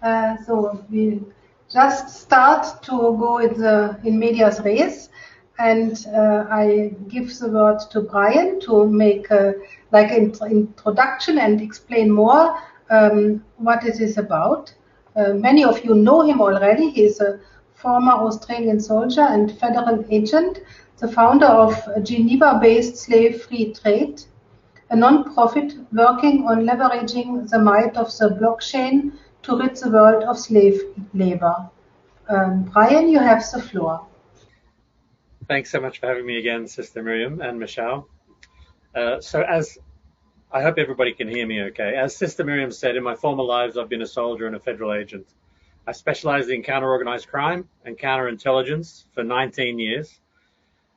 So we just start to go in medias res, and I give the word to Brian to make like an introduction and explain more what it is about. Many of you know him already. He is a former Australian soldier and federal agent, the founder of Geneva-based Slave Free Trade, a non-profit working on leveraging the might of the blockchain to rid the world of slave labor. Brian, you have the floor. Thanks so much for having me again, Sister Miriam and Michelle. So as I hope everybody can hear me okay. As Sister Miriam said, in my former lives, I've been a soldier and a federal agent. I specialized in counter-organized crime and counterintelligence for 19 years.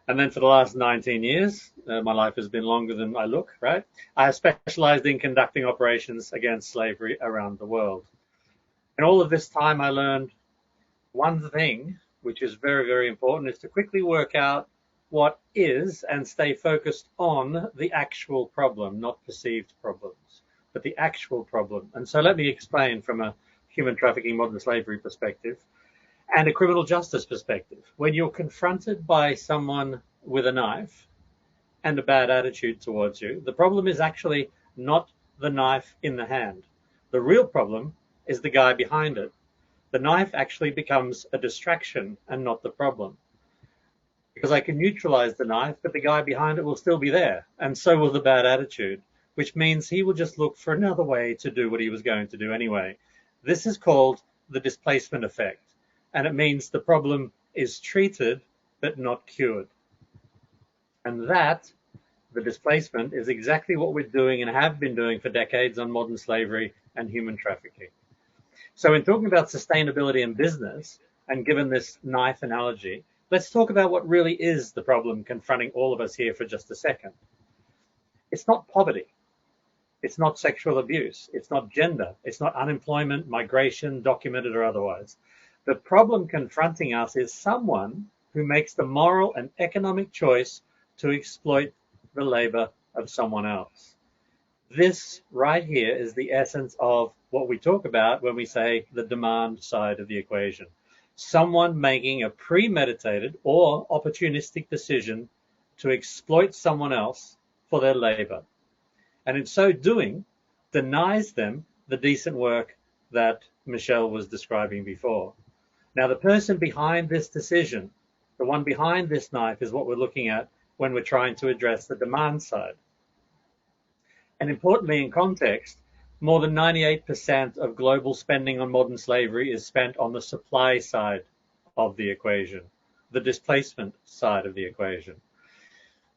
And then for the last 19 years, my life has been longer than I look, right? I have specialized in conducting operations against slavery around the world. In all of this time, I learned one thing, which is very, very important, is to quickly work out what is and stay focused on the actual problem, not perceived problems, but the actual problem. And so let me explain from a human trafficking, modern slavery perspective and a criminal justice perspective. When you're confronted by someone with a knife and a bad attitude towards you, the problem is actually not the knife in the hand. The real problem is the guy behind it. The knife actually becomes a distraction and not the problem. Because I can neutralize the knife, but the guy behind it will still be there, and so will the bad attitude, which means he will just look for another way to do what he was going to do anyway. This is called the displacement effect, and it means the problem is treated but not cured. And that, the displacement, is exactly what we're doing and have been doing for decades on modern slavery and human trafficking. So in talking about sustainability in business, and given this knife analogy, let's talk about what really is the problem confronting all of us here for just a second. It's not poverty. It's not sexual abuse. It's not gender. It's not unemployment, migration, documented or otherwise. The problem confronting us is someone who makes the moral and economic choice to exploit the labor of someone else. This right here is the essence of what we talk about when we say the demand side of the equation. Someone making a premeditated or opportunistic decision to exploit someone else for their labor, and in so doing denies them the decent work that Michelle was describing before. Now, the person behind this decision, the one behind this knife, is what we're looking at when we're trying to address the demand side. And importantly, in context, more than 98% of global spending on modern slavery is spent on the supply side of the equation, the displacement side of the equation.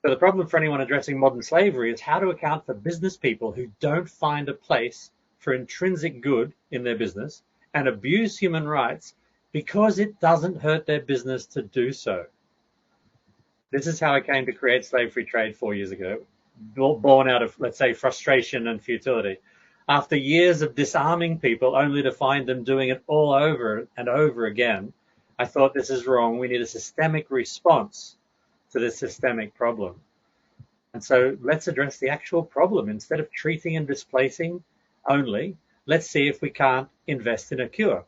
So the problem for anyone addressing modern slavery is how to account for business people who don't find a place for intrinsic good in their business and abuse human rights because it doesn't hurt their business to do so. This is how I came to create Slave Free Trade 4 years ago, born out of, let's say, frustration and futility. After years of disarming people only to find them doing it all over and over again, I thought this is wrong. We need a systemic response to this systemic problem. And so let's address the actual problem. Instead of treating and displacing only, let's see if we can't invest in a cure.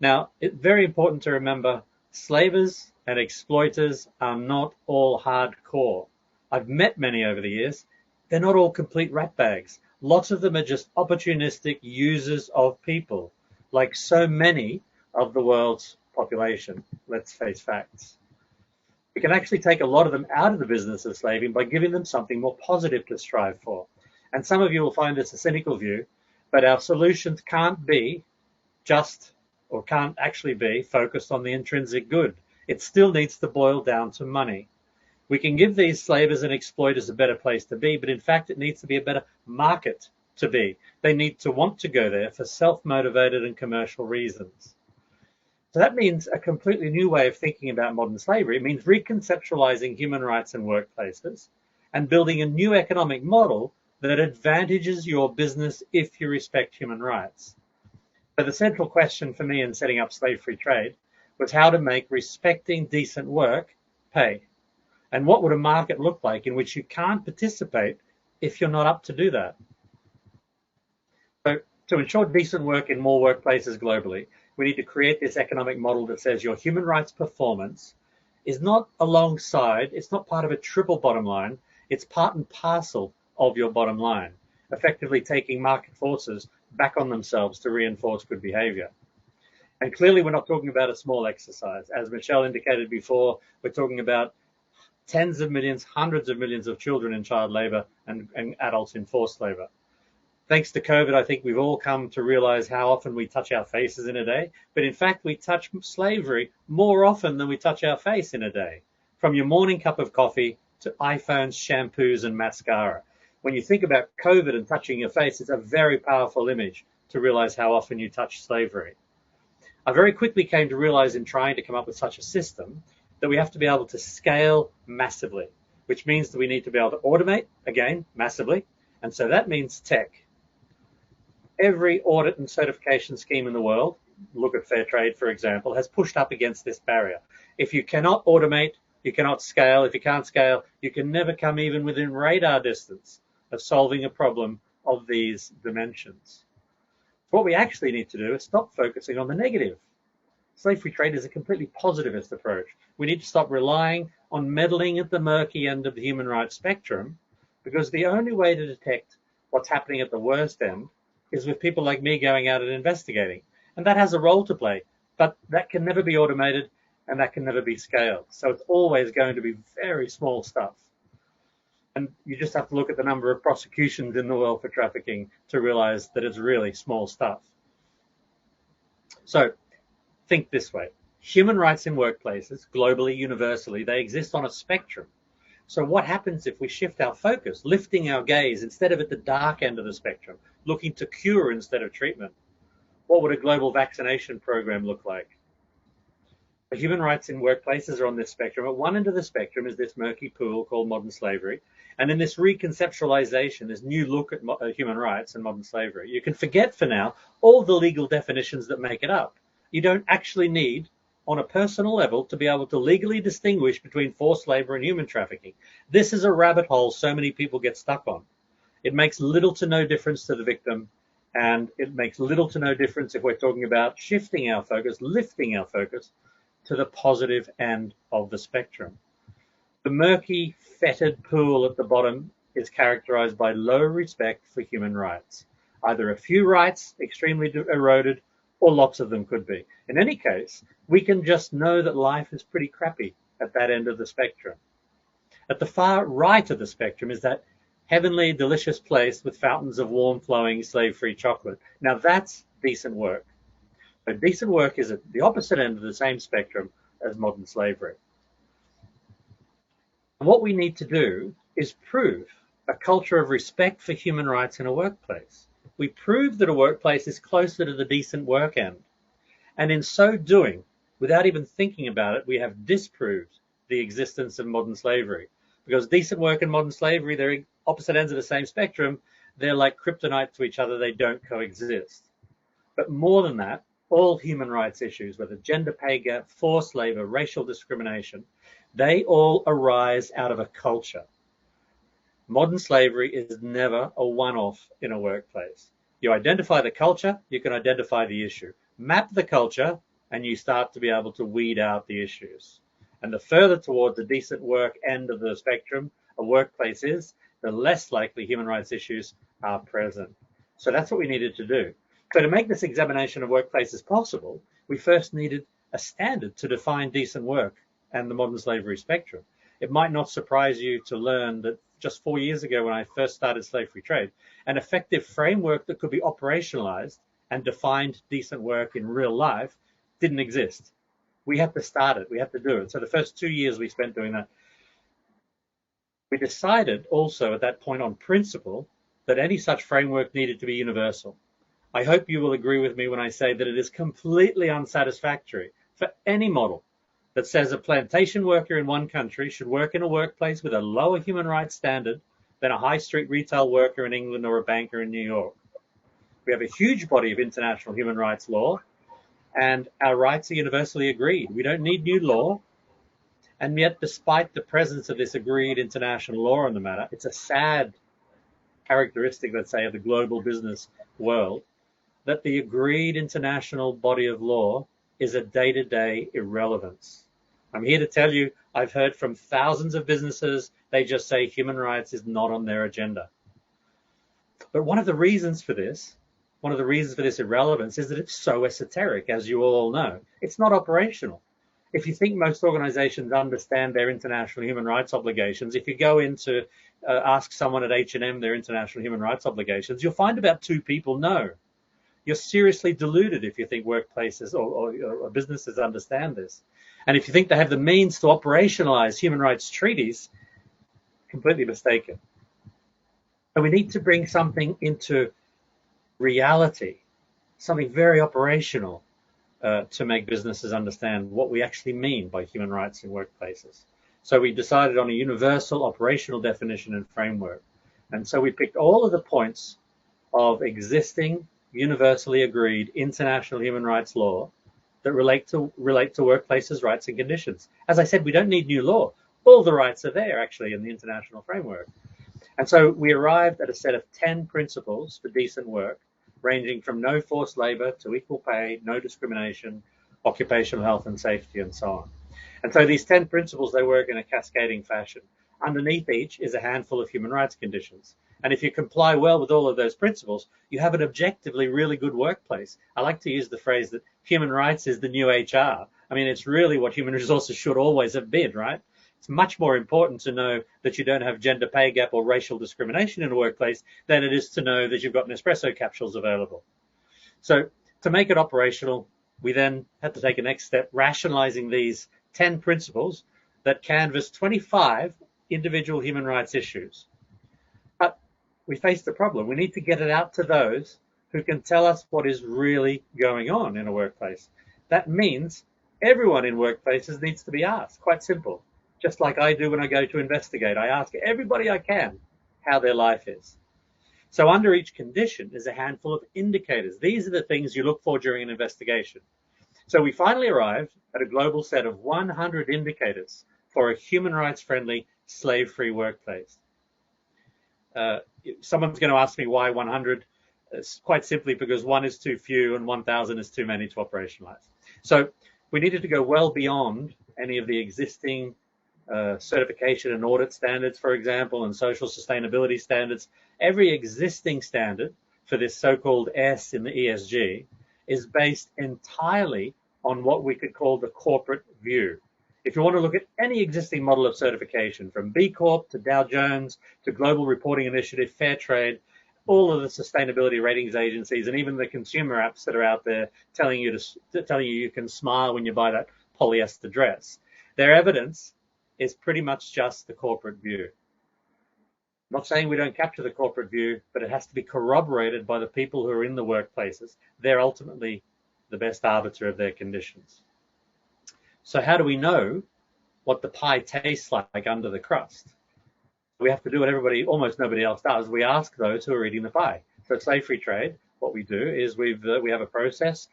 Now, it's very important to remember, slavers and exploiters are not all hardcore. I've met many over the years. They're not all complete ratbags. Lots of them are just opportunistic users of people, like so many of the world's population. Let's face facts. We can actually take a lot of them out of the business of slaving by giving them something more positive to strive for. And some of you will find this a cynical view, but our solutions can't be just, or can't actually be, focused on the intrinsic good. It still needs to boil down to money. We can give these slavers and exploiters a better place to be, but in fact, it needs to be a better market to be. They need to want to go there for self-motivated and commercial reasons. So that means a completely new way of thinking about modern slavery. It means reconceptualizing human rights in workplaces and building a new economic model that advantages your business if you respect human rights. So the central question for me in setting up Slave Free Trade was how to make respecting decent work pay. And what would a market look like in which you can't participate if you're not up to do that? So To ensure decent work in more workplaces globally, we need to create this economic model that says your human rights performance is not alongside, it's not part of a triple bottom line, it's part and parcel of your bottom line, effectively taking market forces back on themselves to reinforce good behavior. And clearly we're not talking about a small exercise. As Michelle indicated before, we're talking about tens of millions, hundreds of millions of children in child labor and adults in forced labor. Thanks to COVID, I think we've all come to realize how often we touch our faces in a day. But in fact, we touch slavery more often than we touch our face in a day. From your morning cup of coffee to iPhones, shampoos, and mascara. When you think about COVID and touching your face, it's a very powerful image to realize how often you touch slavery. I very quickly came to realize in trying to come up with such a system that we have to be able to scale massively, which means that we need to be able to automate, again, massively. And so that means tech. Every audit and certification scheme in the world, look at fair trade, for example, has pushed up against this barrier. If you cannot automate, you cannot scale. If you can't scale, you can never come even within radar distance of solving a problem of these dimensions. What we actually need to do is stop focusing on the negative. Slave-free trade is a completely positivist approach. We need to stop relying on meddling at the murky end of the human rights spectrum, because the only way to detect what's happening at the worst end is with people like me going out and investigating. And that has a role to play, but that can never be automated and that can never be scaled. So it's always going to be very small stuff. And you just have to look at the number of prosecutions in the world for trafficking to realize that it's really small stuff. So think this way. Human rights in workplaces, globally, universally, they exist on a spectrum. So what happens if we shift our focus, lifting our gaze instead of at the dark end of the spectrum, looking to cure instead of treatment? What would a global vaccination program look like? The human rights in workplaces are on this spectrum. At one end of the spectrum is this murky pool called modern slavery. And in this reconceptualization, this new look at human rights and modern slavery, you can forget for now all the legal definitions that make it up. You don't actually need, on a personal level, to be able to legally distinguish between forced labor and human trafficking. This is a rabbit hole so many people get stuck on. It makes little to no difference to the victim, and it makes little to no difference if we're talking about shifting our focus, lifting our focus to the positive end of the spectrum. The murky, fetid pool at the bottom is characterized by low respect for human rights. Either a few rights extremely eroded, or lots of them could be. In any case, we can just know that life is pretty crappy at that end of the spectrum. At the far right of the spectrum is that heavenly, delicious place with fountains of warm, flowing, slave-free chocolate. Now that's decent work. But decent work is at the opposite end of the same spectrum as modern slavery. And what we need to do is prove a culture of respect for human rights in a workplace. We prove that a workplace is closer to the decent work end. And in so doing, without even thinking about it, we have disproved the existence of modern slavery. Because decent work and modern slavery, they're opposite ends of the same spectrum. They're like kryptonite to each other. They don't coexist. But more than that, all human rights issues, whether gender pay gap, forced labor, racial discrimination, they all arise out of a culture. Modern slavery is never a one-off in a workplace. You identify the culture, you can identify the issue. Map the culture, and you start to be able to weed out the issues. And the further towards the decent work end of the spectrum a workplace is, the less likely human rights issues are present. So that's what we needed to do. So to make this examination of workplaces possible, we first needed a standard to define decent work and the modern slavery spectrum. It might not surprise you to learn that just 4 years ago when I first started Slave-Free Trade, an effective framework that could be operationalized and defined decent work in real life didn't exist. We had to start it. We had to do it. So the first 2 years we spent doing that. We decided also at that point on principle that any such framework needed to be universal. I hope you will agree with me when I say that it is completely unsatisfactory for any model that says a plantation worker in one country should work in a workplace with a lower human rights standard than a high street retail worker in England or a banker in New York. We have a huge body of international human rights law, and our rights are universally agreed. We don't need new law. And yet, despite the presence of this agreed international law on the matter, it's a sad characteristic, let's say, of the global business world, that the agreed international body of law is a day-to-day irrelevance. I'm here to tell you, I've heard from thousands of businesses, they just say human rights is not on their agenda. But one of the reasons for this irrelevance is that it's so esoteric, as you all know. It's not operational. If you think most organizations understand their international human rights obligations, if you go in to ask someone at H&M their international human rights obligations, you'll find about 2 people know. You're seriously deluded if you think workplaces or businesses understand this. And if you think they have the means to operationalize human rights treaties, completely mistaken. So we need to bring something into reality, something very operational, to make businesses understand what we actually mean by human rights in workplaces. So we decided on a universal operational definition and framework. And so we picked all of the points of existing universally agreed international human rights law that relate to workplaces' rights and conditions. As I said, we don't need new law. All the rights are there actually in the international framework. And so we arrived at a set of 10 principles for decent work, ranging from no forced labor to equal pay, no discrimination, occupational health and safety, and so on. And so these 10 principles, they work in a cascading fashion. Underneath each is a handful of human rights conditions. And if you comply well with all of those principles, you have an objectively really good workplace. I like to use the phrase that human rights is the new HR. I mean, it's really what human resources should always have been, right? It's much more important to know that you don't have gender pay gap or racial discrimination in a workplace than it is to know that you've got Nespresso capsules available. So to make it operational, we then had to take a next step, rationalizing these 10 principles that canvass 25 individual human rights issues. But we faced a problem. We need to get it out to those who can tell us what is really going on in a workplace. That means everyone in workplaces needs to be asked, quite simple. Just like I do when I go to investigate. I ask everybody I can how their life is. So under each condition is a handful of indicators. These are the things you look for during an investigation. So we finally arrived at a global set of 100 indicators for a human rights friendly, slave-free workplace. Someone's going to ask me why 100. It's quite simply because 1 is too few and 1,000 is too many to operationalize. So we needed to go well beyond any of the existing certification and audit standards, for example, and social sustainability standards. Every existing standard for this so-called S in the ESG is based entirely on what we could call the corporate view. If you want to look at any existing model of certification, from B Corp to Dow Jones to Global Reporting Initiative, Fair Trade, all of the sustainability ratings agencies, and even the consumer apps that are out there telling you you can smile when you buy that polyester dress, their evidence is pretty much just the corporate view. I'm not saying we don't capture the corporate view, but it has to be corroborated by the people who are in the workplaces. They're ultimately the best arbiter of their conditions. So how do we know what the pie tastes like under the crust? We have to do what almost nobody else does. We ask those who are eating the pie. So at Slave Free Trade, what we do is we have a process.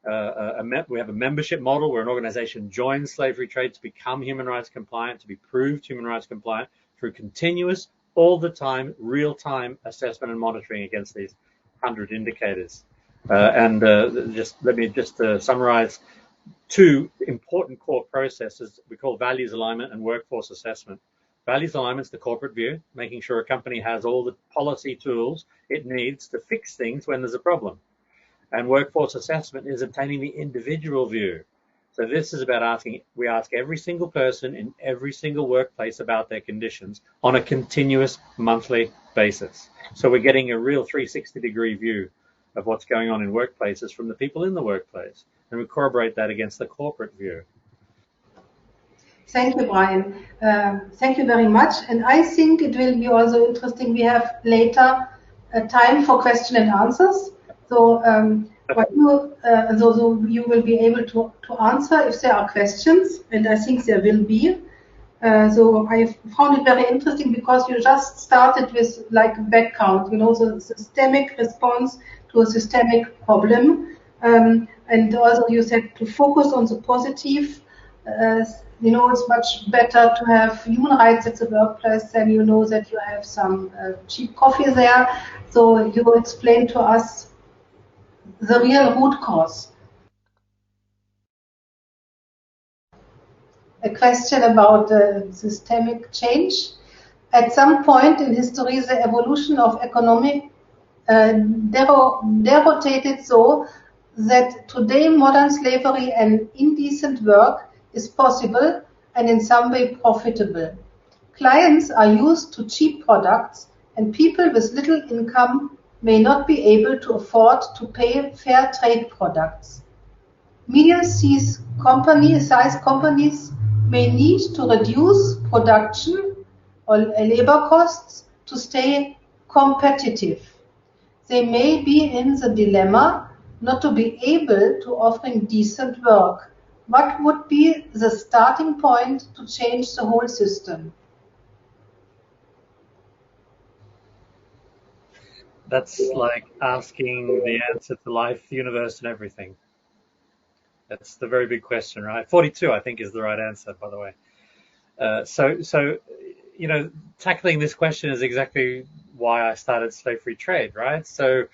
We have a membership model where an organization joins Slave Free Trade to become human rights compliant, to be proved human rights compliant through continuous, all the time, real-time assessment and monitoring against these 100 indicators. Let me summarize 2 important core processes we call values alignment and workforce assessment. Values alignment is the corporate view, making sure a company has all the policy tools it needs to fix things when there's a problem. And workforce assessment is obtaining the individual view. So this is about we ask every single person in every single workplace about their conditions on a continuous monthly basis. So we're getting a real 360-degree view of what's going on in workplaces from the people in the workplace. And we corroborate that against the corporate view. Thank you, Brian. Thank you very much. And I think it will be also interesting. We have later a time for question and answers. So, you will be able to answer if there are questions, and I think there will be. So I found it very interesting because you just started with like a back count, the systemic response to a systemic problem. And also you said to focus on the positive. It's much better to have human rights at the workplace than that you have some cheap coffee there. So you explained to us the real root cause. A question about systemic change. At some point in history, the evolution of economy derotated so that today modern slavery and indecent work is possible and in some way profitable. Clients are used to cheap products, and people with little income may not be able to afford to pay fair trade products. Medium-sized companies may need to reduce production or labor costs to stay competitive. They may be in the dilemma not to be able to offering decent work. What would be the starting point to change the whole system? That's like asking the answer to life, the universe, and everything. That's the very big question, right? 42, I think, is the right answer, by the way. So, tackling this question is exactly why I started Slave Free Trade, right? So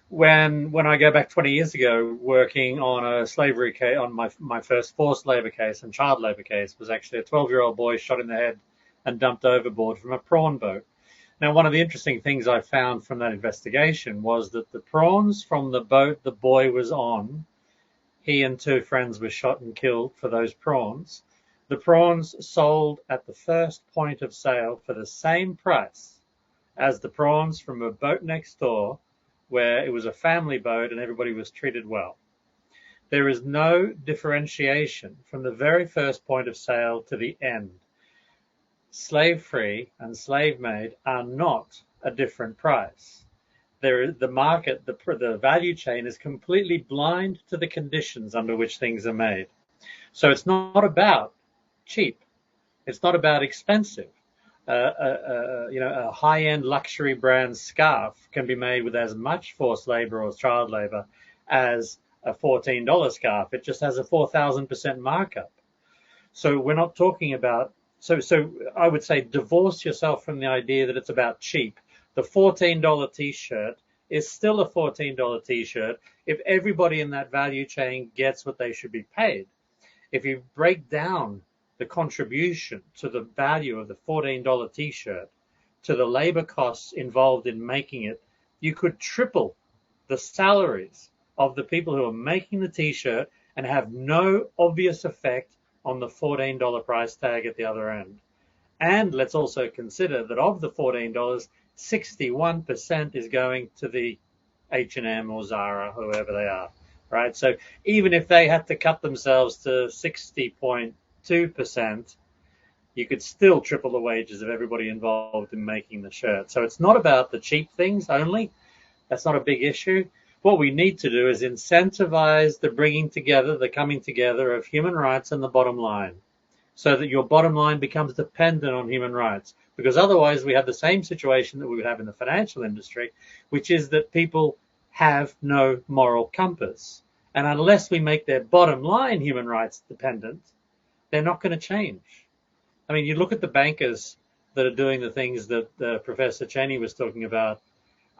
when I go back 20 years ago, working on a slavery case, on my first forced labor case and child labor case, was actually a 12-year-old boy shot in the head and dumped overboard from a prawn boat. Now, one of the interesting things I found from that investigation was that the prawns from the boat the boy was on, he and two friends were shot and killed for those prawns. The prawns sold at the first point of sale for the same price as the prawns from a boat next door, where it was a family boat and everybody was treated well. There is no differentiation from the very first point of sale to the end. Slave-free and slave-made are not a different price. The market, the value chain is completely blind to the conditions under which things are made. So it's not about cheap. It's not about expensive. A high-end luxury brand scarf can be made with as much forced labor or child labor as a $14 scarf. It just has a 4,000% markup. So we're not talking about. So I would say divorce yourself from the idea that it's about cheap. The $14 T-shirt is still a $14 T-shirt if everybody in that value chain gets what they should be paid. If you break down the contribution to the value of the $14 T-shirt to the labor costs involved in making it, you could triple the salaries of the people who are making the T-shirt and have no obvious effect on the $14 price tag at the other end. And let's also consider that of the $14, 61% is going to the H&M or Zara, whoever they are, right? So even if they had to cut themselves to 60.2%, you could still triple the wages of everybody involved in making the shirt. So it's not about the cheap things only. That's not a big issue. What we need to do is incentivize the bringing together, the coming together of human rights and the bottom line, so that your bottom line becomes dependent on human rights. Because otherwise we have the same situation that we would have in the financial industry, which is that people have no moral compass. And unless we make their bottom line human rights dependent, they're not going to change. I mean, you look at the bankers that are doing the things that Professor Cheney was talking about.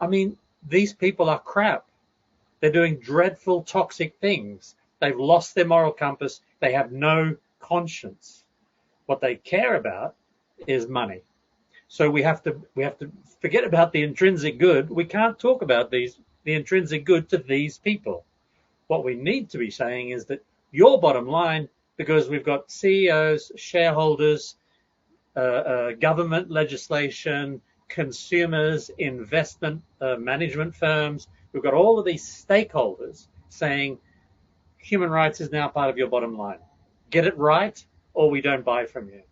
I mean, these people are crap. They're doing dreadful, toxic things. They've lost their moral compass. They have no conscience. What they care about is money. So we have to forget about the intrinsic good. We can't talk about the intrinsic good to these people. What we need to be saying is that your bottom line, because we've got CEOs, shareholders, government legislation, consumers, investment management firms, we've got all of these stakeholders saying human rights is now part of your bottom line. Get it right or we don't buy from you.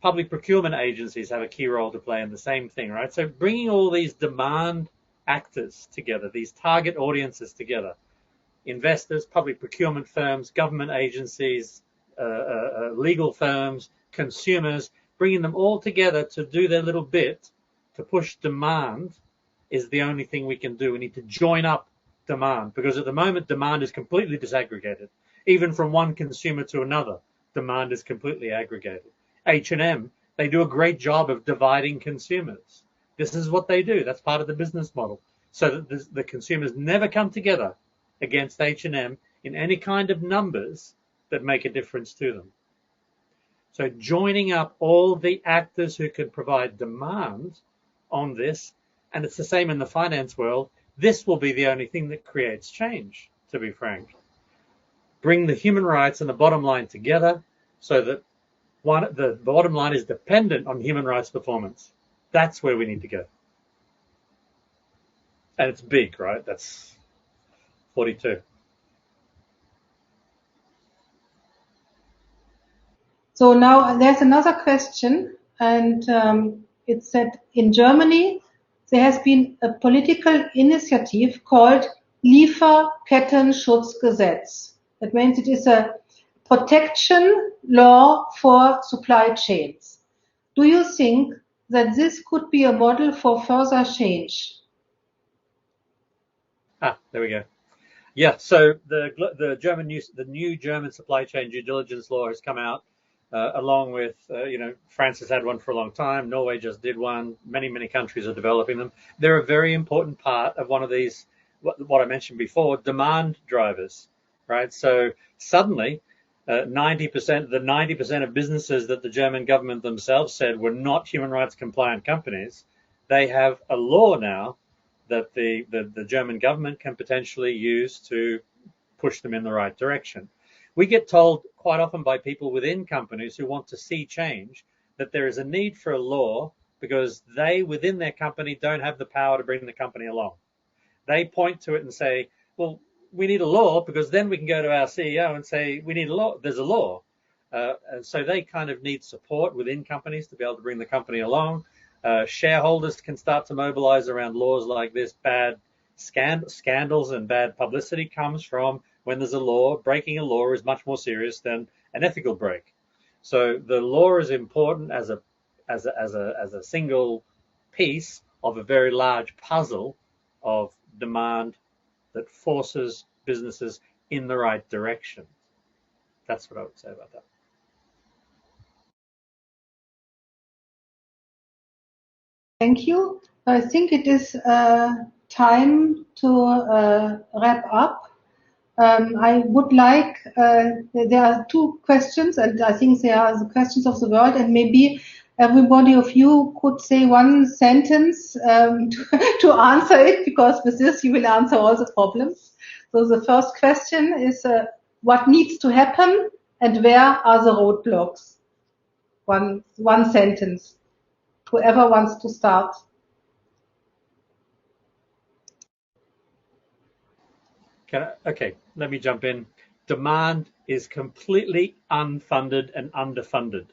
Public procurement agencies have a key role to play in the same thing, right? So bringing all these demand actors together, these target audiences together, investors, public procurement firms, government agencies, legal firms, consumers, bringing them all together to do their little bit to push demand is the only thing we can do. We need to join up demand, because at the moment demand is completely disaggregated. Even from one consumer to another, demand is completely aggregated. H&M, they do a great job of dividing consumers. This is what they do. That's part of the business model. so that the consumers never come together against H&M in any kind of numbers that make a difference to them. So joining up all the actors who can provide demand on this, and it's the same in the finance world, this will be the only thing that creates change, to be frank. Bring the human rights and the bottom line together so that the bottom line is dependent on human rights performance. That's where we need to go. And it's big, right? That's 42. So now there's another question, and it said in Germany there has been a political initiative called Lieferkettenschutzgesetz. That means it is a protection law for supply chains. Do you think that this could be a model for further change? There we go. Yeah, so the new German supply chain due diligence law has come out, along with France has had one for a long time. Norway just did one. Many countries are developing them. They're a very important part of one of these, what I mentioned before, demand drivers, right? So suddenly, 90% of businesses that the German government themselves said were not human rights compliant companies, they have a law now that the German government can potentially use to push them in the right direction. We get told quite often by people within companies who want to see change that there is a need for a law because they, within their company, don't have the power to bring the company along. They point to it and say, well, we need a law because then we can go to our CEO and say, we need a law. There's a law. And so they kind of need support within companies to be able to bring the company along. Shareholders can start to mobilize around laws like this. Bad scandals and bad publicity comes from when there's a law. Breaking a law is much more serious than an ethical break. So the law is important as a single piece of a very large puzzle of demand that forces businesses in the right direction. That's what I would say about that. Thank you. I think it is time to wrap up. I would like, there are two questions, and I think they are the questions of the world, and maybe everybody of you could say one sentence to answer it, because with this you will answer all the problems. So the first question is, what needs to happen and where are the roadblocks? One sentence. Whoever wants to start. Okay, let me jump in. Demand is completely unfunded and underfunded.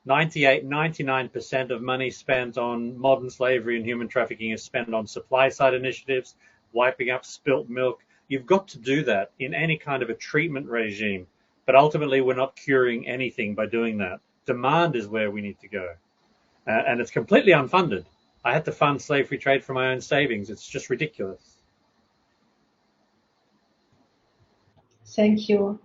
99% of money spent on modern slavery and human trafficking is spent on supply side initiatives, wiping up spilt milk. You've got to do that in any kind of a treatment regime. But ultimately, we're not curing anything by doing that. Demand is where we need to go. And it's completely unfunded. I had to fund slave-free trade from my own savings. It's just ridiculous. Thank you.